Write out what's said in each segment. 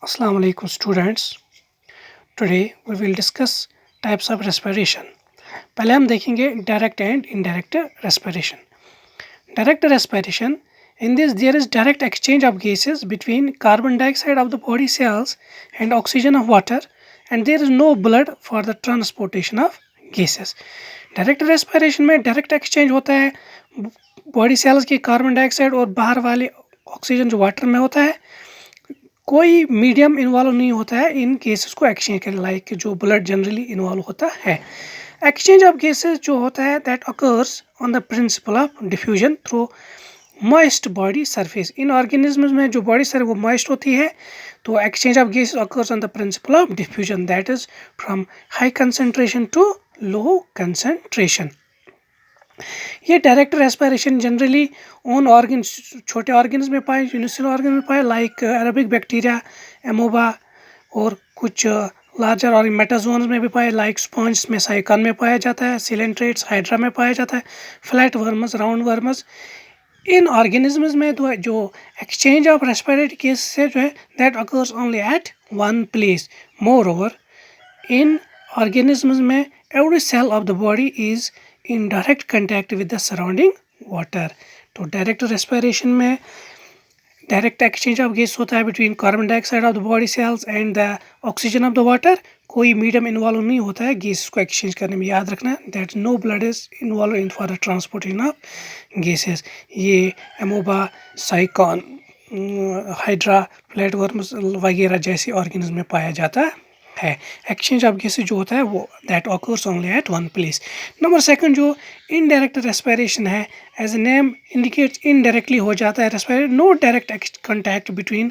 Assalamu alaikum students. Today we will discuss types of respiration. पहले हम देखेंगे direct and indirect respiration. Direct respiration, in this there is direct exchange of gases between carbon dioxide of the body cells and oxygen of water, and there is no blood for the transportation of gases. Direct respiration में direct exchange होता है body cells के carbon dioxide और बाहर वाले oxygen जो water में होता है. कोई मीडियम इन्वॉल्व नहीं होता है इन केसेस को एक्सचेंज करने, लाइक जो ब्लड जनरली इन्वॉल्व होता है. एक्सचेंज ऑफ गैसेस जो होता है that occurs on the principle of diffusion through moist body surface. In organisms में जो बॉडी सर वो मॉइस्ट होती है, तो exchange of gases occurs on the principle of diffusion, that is from high concentration to low concentration. ये direct respiration generally own organ, छोटे organs में पाए, यूनिसेल ऑर्गन में पाए, लाइक एरोबिक बैक्टीरिया, एमोबा, और कुछ लार्जर और मेटाजोन्स में भी पाए, लाइक स्पॉन्ज में साइकन में पाया जाता है, सिलेंट्रेट्स हाइड्रा में पाया जाता है, फ्लैट वर्मस, राउंड वर्मस. इन ऑर्गेनिज्म्स में तो जो एक्सचेंज ऑफ रेस्पिरेटरी केस से जो है that occurs only at one place. Moreover in organisms में every cell of the body is in direct contact with the surrounding water. तो डायरेक्ट रेस्पिरेशन में direct exchange of gas होता है between carbon dioxide of the body cells and the oxygen of the water. कोई medium involve नहीं होता है gases को exchange करने में. याद रखना that no blood is involve in for the transportation of gases. ये amoeba, sycon, hydra, flat worms वगैरह जैसे ऑर्गेनिज्म में पाया जाता है. एक्सचेंज ऑफ गैसेस जो होता है वो that occurs only at one place. Number second जो इनडायरेक्ट रेस्पिरेशन है, as a name indicates indirectly हो जाता है respirate. No direct contact between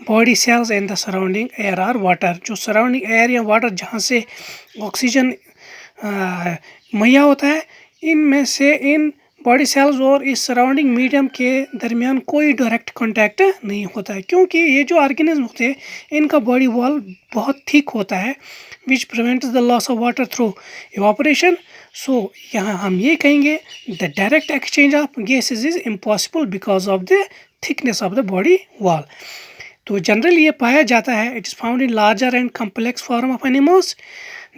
body cells and the surrounding air और वाटर. जो सराउंडिंग एयर या वाटर जहाँ से ऑक्सीजन मुहैया होता है, इनमें से इन बॉडी सेल्स और इस सराउंडिंग मीडियम के दरमियान कोई डायरेक्ट कांटेक्ट नहीं होता है, क्योंकि ये जो ऑर्गेनिज्म होते हैं इनका बॉडी वॉल बहुत थिक होता है, which prevents the loss of water through evaporation. So यहाँ हम ये कहेंगे the direct exchange of gases is impossible because of the thickness of the body wall. तो जनरली ये पाया जाता है, it is found in larger and complex form of animals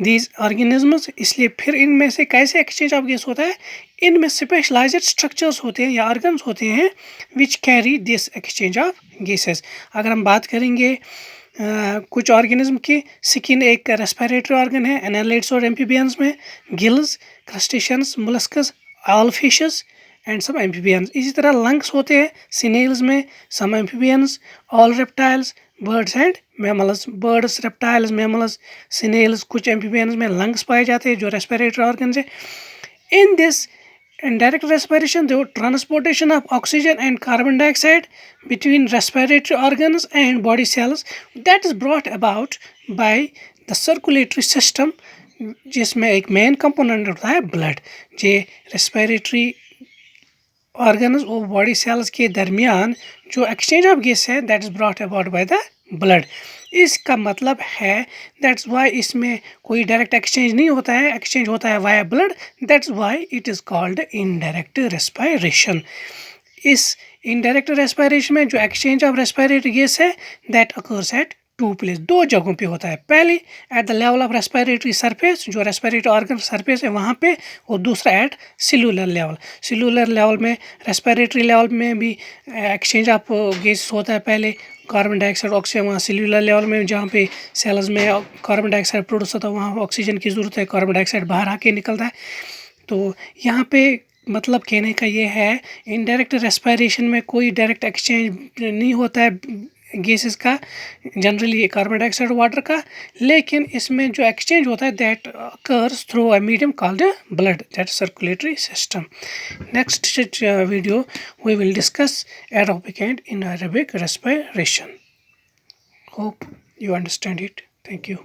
these organisms. इसलिए फिर इनमें से कैसे एक्सचेंज ऑफ गैस होता है, इनमें स्पेशलाइज्ड स्ट्रक्चर्स होते हैं या ऑर्गन्स होते हैं which carry this exchange of gases. अगर हम बात करेंगे कुछ ऑर्गेनिज्म की, स्किन एक रेस्पिरेटरी ऑर्गन है एनालिड्स और एम्फीबियंस में, gills, crustaceans, molluscs, all fishes and some amphibians. इसी तरह लंग्स होते हैं सिनेल्स में, some amphibians, all reptiles, birds and mammals. Birds, reptiles, mammals, snails, कुछ एम्फीबियंस में लंग्स पाए जाते हैं जो रेस्पिरेटरी ऑर्गन है. In this indirect respiration, the transportation of oxygen and carbon dioxide between respiratory organs and body cells, that is brought about by the circulatory system, जिसमें एक main component होता है ब्लड. जे respiratory organs और body cells के दरमियान जो exchange of gas है that is brought about by the blood. इसका मतलब है दैट्स वाई इसमें कोई डायरेक्ट एक्सचेंज नहीं होता है, एक्सचेंज होता है via blood. That's why it is called indirect respiration. इस इनडायरेक्ट रेस्पिरेशन में जो एक्सचेंज ऑफ रेस्पिरेटरी गैस है that occurs at two place, दो जगहों पे होता है. पहले at the level of respiratory surface, जो रेस्पिरेटरी ऑर्गन सरफेस है वहाँ पे, और दूसरा at cellular level. Cellular level में, रेस्पिरेटरी लेवल में भी एक्सचेंज ऑफ गैस होता है. पहले कार्बन डाइऑक्साइड, ऑक्सीजन, वहाँ सेलुलर लेवल में जहाँ पे सेल्स में कार्बन डाइऑक्साइड प्रोड्यूस होता है वहाँ ऑक्सीजन की ज़रूरत है, कार्बन डाइऑक्साइड बाहर आके निकलता है. तो यहाँ पे मतलब कहने का ये है इनडायरेक्ट रेस्पिरेशन में कोई डायरेक्ट एक्सचेंज नहीं होता है गैसेस का, जनरली कार्बन डाइऑक्साइड वाटर का, लेकिन इसमें जो एक्सचेंज होता है that occurs through a medium called blood, that circulatory system. Next video we will discuss aerobic and anaerobic respiration. Hope you understand it. Thank you.